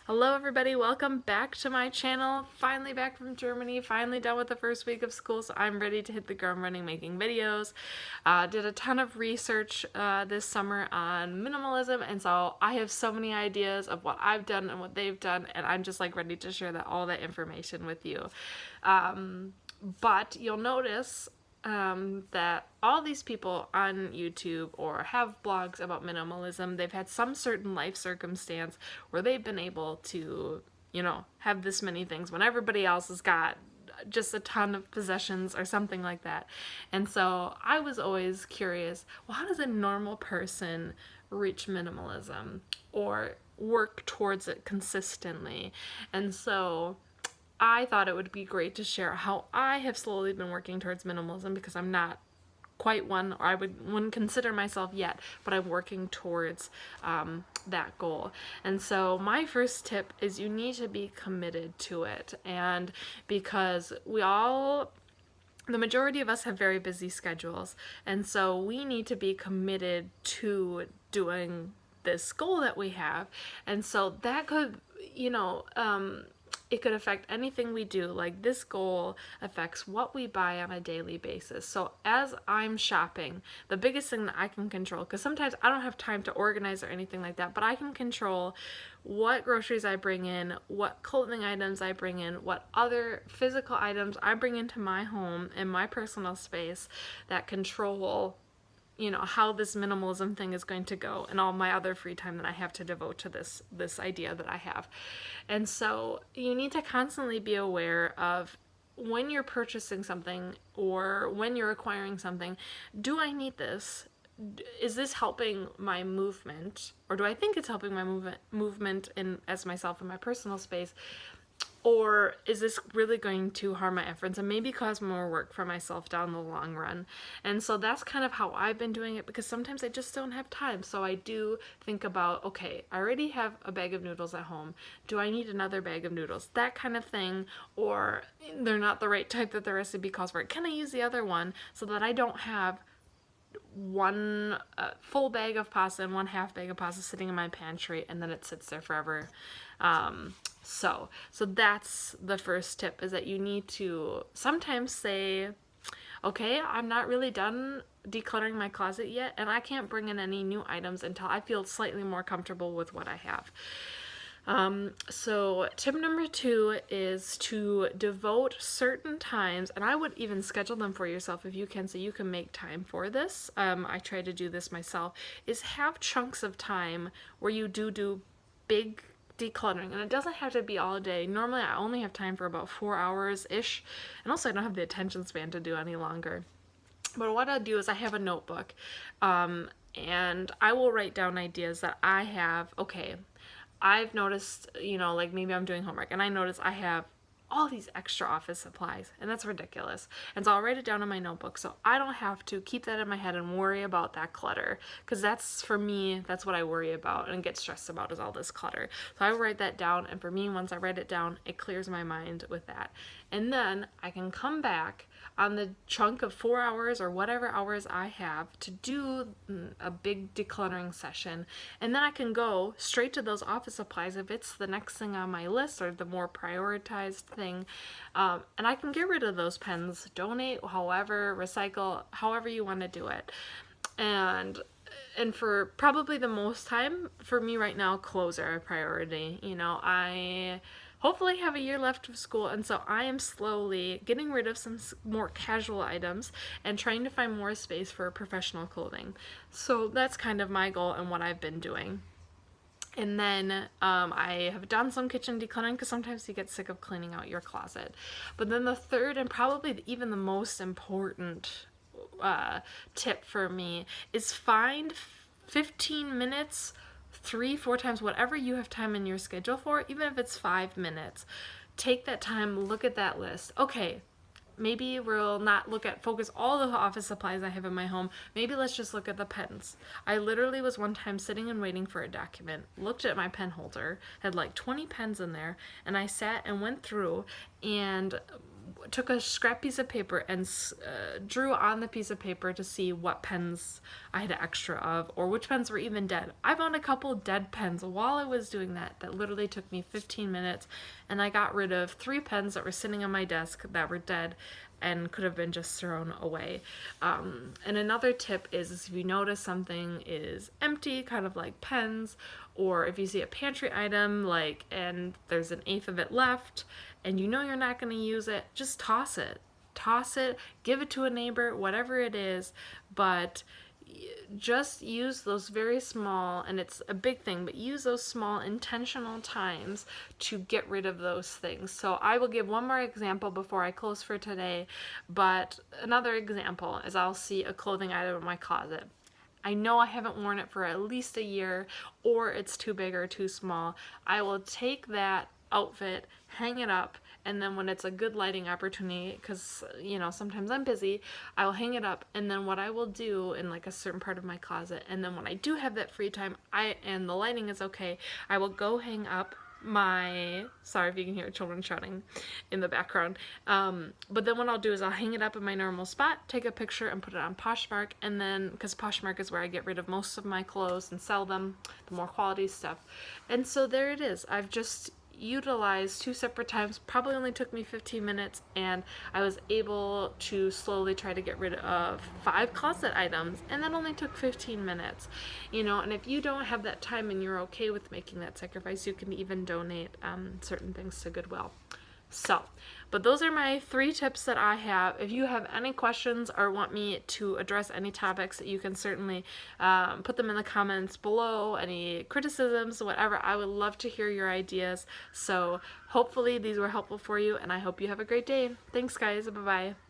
Hello everybody, welcome back to my channel. Finally back from Germany, finally done with the first week of school, so I'm ready to hit the ground running making videos. Did a ton of research this summer on minimalism, and so I have so many ideas of what I've done and what they've done, and I'm just like ready to share all that information with you. But you'll notice that all these people on YouTube or have blogs about minimalism, they've had some certain life circumstance where they've been able to, have this many things when everybody else has got just a ton of possessions or something like that. And so I was always curious, well, how does a normal person reach minimalism or work towards it consistently? And so I thought it would be great to share how I have slowly been working towards minimalism, because I'm not quite one, or I wouldn't consider myself yet, but I'm working towards that goal. And so my first tip is you need to be committed to it. And because the majority of us have very busy schedules, and so we need to be committed to doing this goal that we have. And so that could, it could affect anything we do. Like, this goal affects what we buy on a daily basis. So as I'm shopping, the biggest thing that I can control, because sometimes I don't have time to organize or anything like that, but I can control what groceries I bring in, what clothing items I bring in, what other physical items I bring into my home and my personal space that control how this minimalism thing is going to go, and all my other free time that I have to devote to this idea that I have. And so you need to constantly be aware of, when you're purchasing something or when you're acquiring something, do I need this? Is this helping my movement, or do I think it's helping my movement in as myself in my personal space? Or is this really going to harm my efforts and maybe cause more work for myself down the long run? And so that's kind of how I've been doing it, because sometimes I just don't have time. So I do think about, okay, I already have a bag of noodles at home. Do I need another bag of noodles? That kind of thing. Or they're not the right type that the recipe calls for. Can I use the other one so that I don't have one full bag of pasta and one half bag of pasta sitting in my pantry, and then it sits there forever? So that's the first tip, is that you need to sometimes say, okay, I'm not really done decluttering my closet yet, and I can't bring in any new items until I feel slightly more comfortable with what I have. So tip number 2 is to devote certain times, and I would even schedule them for yourself if you can, so you can make time for this. I try to do this myself, is have chunks of time where you do big decluttering, and it doesn't have to be all day. Normally I only have time for about 4 hours ish, and also I don't have the attention span to do any longer. But what I'll do is I have a notebook, and I will write down ideas that I have. Okay, I've noticed, like maybe I'm doing homework and I notice I have all these extra office supplies, and that's ridiculous. And so I'll write it down in my notebook so I don't have to keep that in my head and worry about that clutter, because that's, for me, that's what I worry about and get stressed about, is all this clutter. So I write that down, and for me, once I write it down, it clears my mind with that. And then I can come back on the chunk of 4 hours or whatever hours I have to do a big decluttering session, and then I can go straight to those office supplies if it's the next thing on my list or the more prioritized thing, and I can get rid of those pens, donate, however, recycle, however you want to do it. And for probably the most time, for me right now, clothes are a priority. I hopefully have a year left of school, and so I am slowly getting rid of some more casual items and trying to find more space for professional clothing. So that's kind of my goal and what I've been doing. And then I have done some kitchen decluttering, because sometimes you get sick of cleaning out your closet. But then the third, and probably even the most important tip for me, is find 15 minutes 3-4 times, whatever you have time in your schedule for, even if it's 5 minutes. Take that time, look at that list. Okay, maybe we'll not focus all the office supplies I have in my home. Maybe let's just look at the pens. I literally was one time sitting and waiting for a document, looked at my pen holder, had like 20 pens in there, and I sat and went through and took a scrap piece of paper and drew on the piece of paper to see what pens I had extra of or which pens were even dead. I found a couple dead pens while I was doing that literally took me 15 minutes, and I got rid of 3 pens that were sitting on my desk that were dead and could have been just thrown away. And another tip is if you notice something is empty, kind of like pens, or if you see a pantry item like and there's an eighth of it left and you know you're not going to use it, just toss it. Toss it, give it to a neighbor, whatever it is, but just use those very small, and it's a big thing, but use those small intentional times to get rid of those things. So I will give one more example before I close for today, but another example is I'll see a clothing item in my closet. I know I haven't worn it for at least a year, or it's too big or too small. I will take that outfit, hang it up, and then when it's a good lighting opportunity, because sometimes I'm busy, I will hang it up, and then what I will do in like a certain part of my closet, and then when I do have that free time and the lighting is okay, I will go hang up my, sorry if you can hear children shouting in the background, but then what I'll do is I'll hang it up in my normal spot, take a picture and put it on Poshmark, and then because Poshmark is where I get rid of most of my clothes and sell them, the more quality stuff. And so there it is. I've just utilized 2 separate times, probably only took me 15 minutes, and I was able to slowly try to get rid of 5 closet items, and that only took 15 minutes. And if you don't have that time and you're okay with making that sacrifice, you can even donate certain things to Goodwill. So, but those are my 3 tips that I have. If you have any questions or want me to address any topics, you can certainly put them in the comments below. Any criticisms, whatever, I would love to hear your ideas. So hopefully these were helpful for you, and I hope you have a great day. Thanks, guys. Bye-bye.